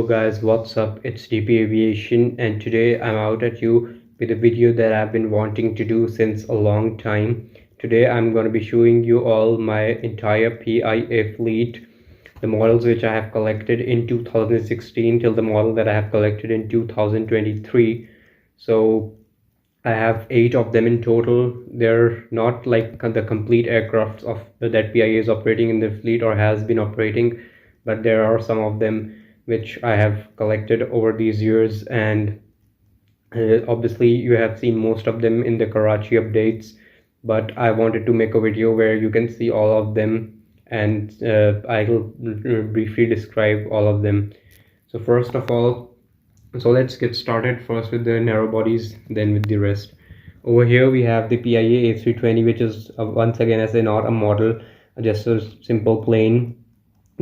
Hello guys, what's up? It's DP Aviation and today I'm out at you with a video that I've been wanting to do since a long time. Today I'm going to be showing you all my entire PIA fleet, the models which I have collected in 2016 till the model that I have collected in 2023. So I have 8 of them in total. They're not like the complete aircrafts of that PIA is operating in the fleet or has been operating, but there are some of them which I have collected over these years, and obviously you have seen most of them in the Karachi updates, but I wanted to make a video where you can see all of them, and I will briefly describe all of them. So first of all, so let's get started first with the narrow bodies, then with the rest. Over here we have the PIA A320, which is once again, as not a model, just a simple plane.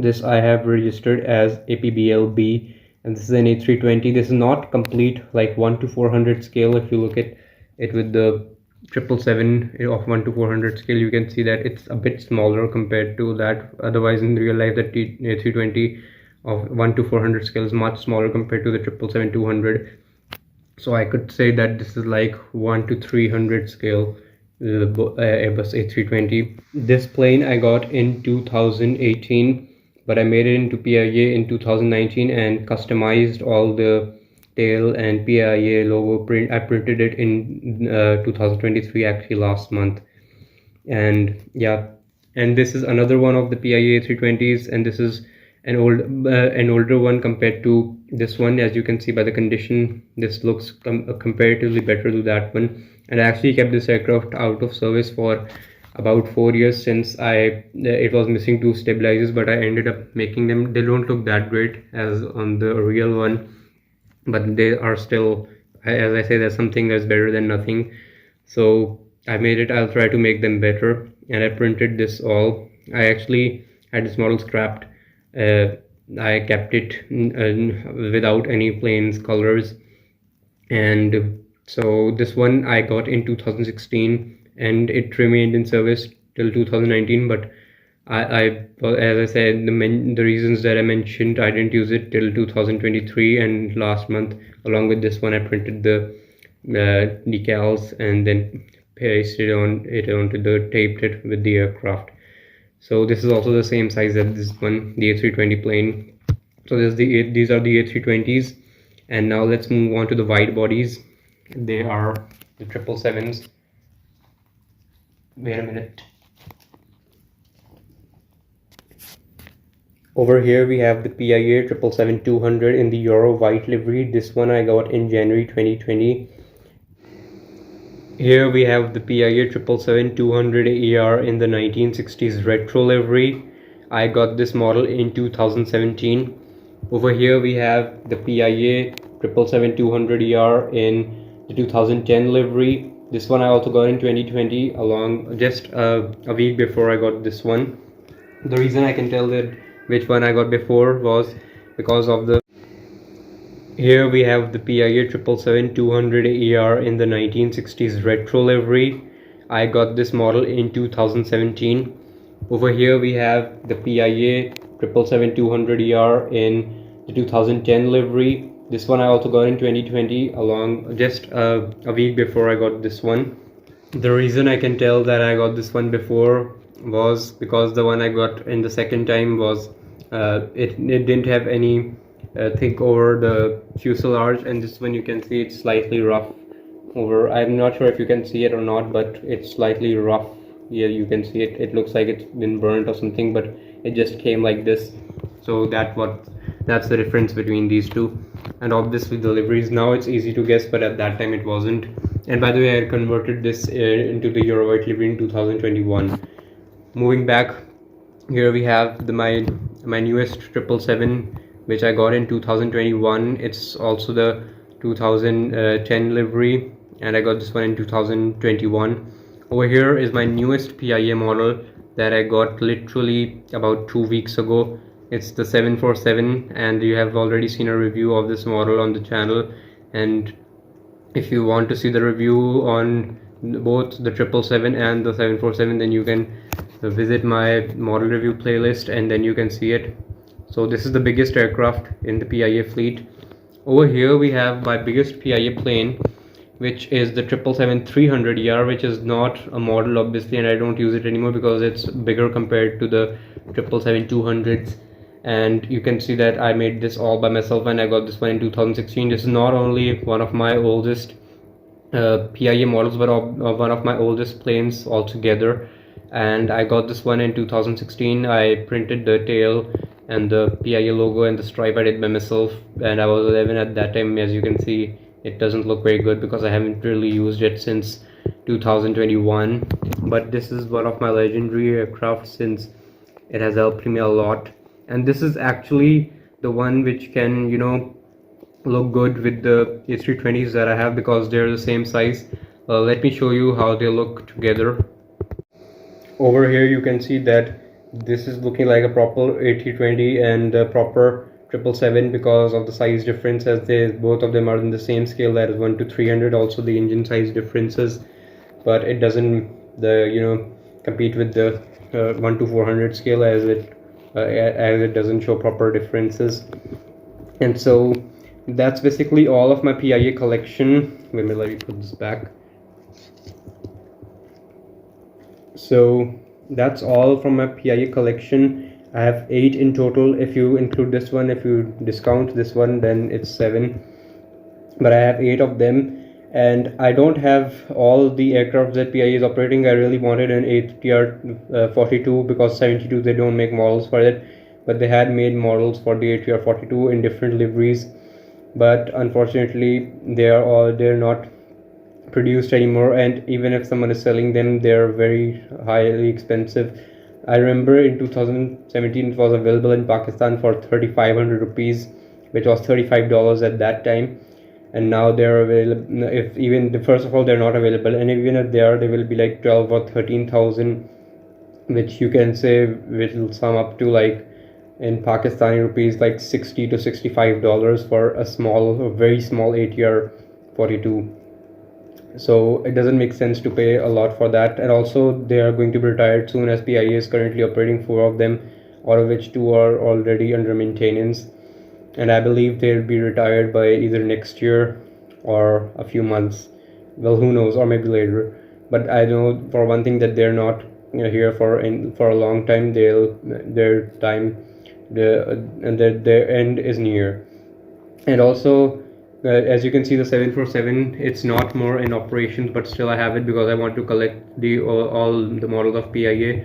This I have registered as APBLB, and this is an A320. This is not complete like 1 to 400 scale. If you look at it with the 777 of 1 to 400 scale, you can see that it's a bit smaller compared to that. Otherwise in real life, the A320 of 1 to 400 scale is much smaller compared to the 777-200. So I could say that this is like 1 to 300 scale Airbus A320. This plane I got in 2018, but I made it into PIA in 2019 and customized all the tail and PIA logo print. I printed it in 2023, actually last month. And yeah, and this is another one of the PIA A320s, and this is an older one compared to this one. As you can see by the condition, this looks comparatively better to that one. And I actually kept this aircraft out of service for about 4 years, since it was missing 2 stabilizers, but I ended up making them. They don't look that great as on the real one, but they are still, as I say, there's something that's better than nothing. So I made it. I'll try to make them better, and I printed this all. I actually had this model scrapped. I kept it without any planes colors, and so this one I got in 2016 and it remained in service till 2019, but as I said, the reasons that I mentioned, I didn't use it till 2023, and last month along with this one I printed the decals and then pasted onto the taped it with the aircraft. So this is also the same size as this one, the A320 plane. So these are the A320s, and now let's move on to the wide bodies. They are the 777s. Wait a minute. Over here we have the PIA 777-200 in the Euro white livery. This one I got in January 2020. Here we have the PIA 777-200 in the 1960s retro livery. I got this model in 2017. Over here we have the PIA 777-200 in the 2010 livery. This one I also got in 2020, along just a week before I got this one. The reason I can tell that which one I got before was because of the. Here we have the PIA 777-200 in the 1960s retro livery. I got this model in 2017. Over here we have the PIA 777-200 in the 2010 livery. This one I also got in 2020, along just a week before I got this one. The reason I can tell that I got this one before was because the one I got in the second time was it didn't have any thick over the fuselage, and this one you can see it's slightly rough over. I'm not sure if you can see it or not, but it's slightly rough. Yeah, you can see it. It looks like it's been burnt or something, but it just came like this. So that's the difference between these two. And obviously the liveries, now it's easy to guess, but at that time it wasn't. And by the way, I converted this into the Euro white livery in 2021. Moving back, here we have my newest 777, which I got in 2021. It's also the 2010 livery, and I got this one in 2021. Over here is my newest PIA model that I got literally about 2 weeks ago. It's the 747, and you have already seen a review of this model on the channel. And if you want to see the review on both the 777 and the 747, then you can visit my model review playlist and then you can see it. So this is the biggest aircraft in the PIA fleet. Over here we have my biggest PIA plane, which is the 777-300ER, which is not a model obviously, and I don't use it anymore because it's bigger compared to the 777-200s. And you can see that I made this all by myself, and I got this one in 2016. This is not only one of my oldest PIA models, but one of my oldest planes altogether. And I got this one in 2016. I printed the tail and the PIA logo and the stripe I did by myself, and I was 11 at that time. As you can see, it doesn't look very good because I haven't really used it since 2021, but this is one of my legendary aircraft since it has helped me a lot. And this is actually the one which can, you know, look good with the A320s that I have because they're the same size. Let me show you how they look together. Over here you can see that this is looking like a proper A320 and a proper 777 because of the size difference, as they both of them are in the same scale, that is 1 to 300. Also the engine size differences, but it doesn't compete with the 1 to 400 scale, as it doesn't show proper differences. And so that's basically all of my PIA collection. Let me put this back. So that's all from my PIA collection. I have 8 in total if you include this one. If you discount this one, then it's 7, but I have 8 of them. And I don't have all the aircraft that PIA is operating. I really wanted an ATR 42 because 72 they don't make models for it, but they had made models for the ATR 42 in different liveries, but unfortunately they're not produced anymore, and even if someone is selling them, they're very highly expensive. I remember in 2017 it was available in Pakistan for 3,500 rupees, which was $35 at that time, and now they're available. If even first of all they're not available, and even if they are, they will be like 12 or 13,000, which you can say will sum up to, like, in Pakistani rupees, like $60 to $65 for a very small ATR 42. So it doesn't make sense to pay a lot for that. And also they are going to be retired soon, as PIA is currently operating 4 of them, out of which 2 are already under maintenance, and I believe they'll be retired by either next year or a few months. Well, who knows, or maybe later. But I know for one thing that they're not here for a long time. Their end is near. And also, as you can see, the 747, it's not more in operations, but still I have it because I want to collect all the models of PIA.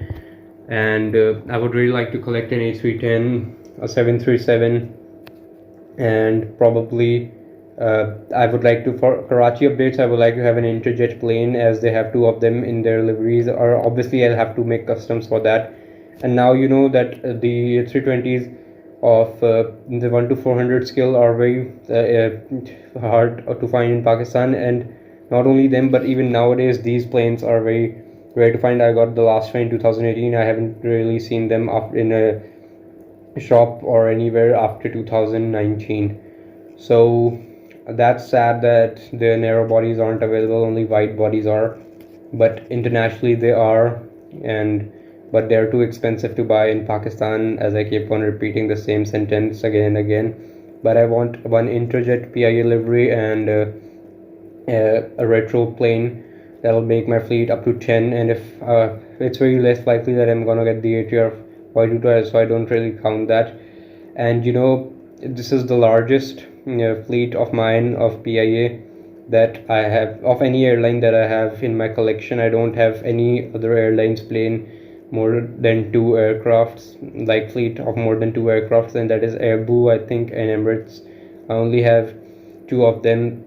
And I would really like to collect an A310, a 737, and probably I would like to, for Karachi updates, I would like to have an Interjet plane, as they have 2 of them in their liveries, or obviously I'll have to make customs for that. And now you know that the A320s of the 1 to 400 scale are very hard to find in Pakistan. And not only them, but even nowadays these planes are very rare to find. I got the last one in 2018. I haven't really seen them up in a shop or anywhere after 2019. So that's sad that the narrow bodies aren't available, only wide bodies are, but internationally they are, but they're too expensive to buy in Pakistan, as I keep on repeating the same sentence again and again. But I want one Interjet PIA livery and a retro plane that'll make my fleet up to 10. And if it's very less likely that I'm gonna get the ATR 42, so I don't really count that. And this is the largest fleet of mine of PIA that I have, of any airline that I have in my collection. I don't have any other airlines plane more than 2 aircrafts, like fleet of more than 2 aircrafts, and that is Airbu, I think, and Emirates. I only have 2 of them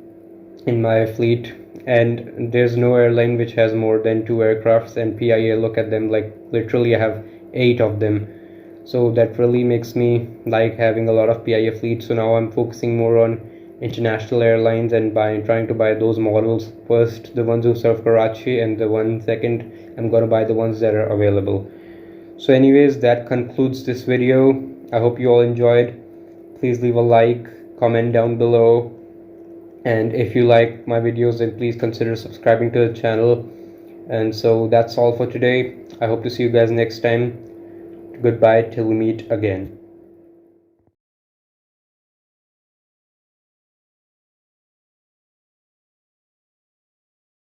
in my fleet, and there's no airline which has more than 2 aircrafts. And PIA, look at them, like literally I have 8 of them. So that really makes me like having a lot of PIA fleet. So now I'm focusing more on international airlines and trying to buy those models first, the ones who serve Karachi, and second I'm gonna buy the ones that are available. So anyways, that concludes this video. I hope you all enjoyed. Please leave a like, comment down below, and if you like my videos, then please consider subscribing to the channel. And so that's all for today. I hope to see you guys next time. Goodbye till we meet again.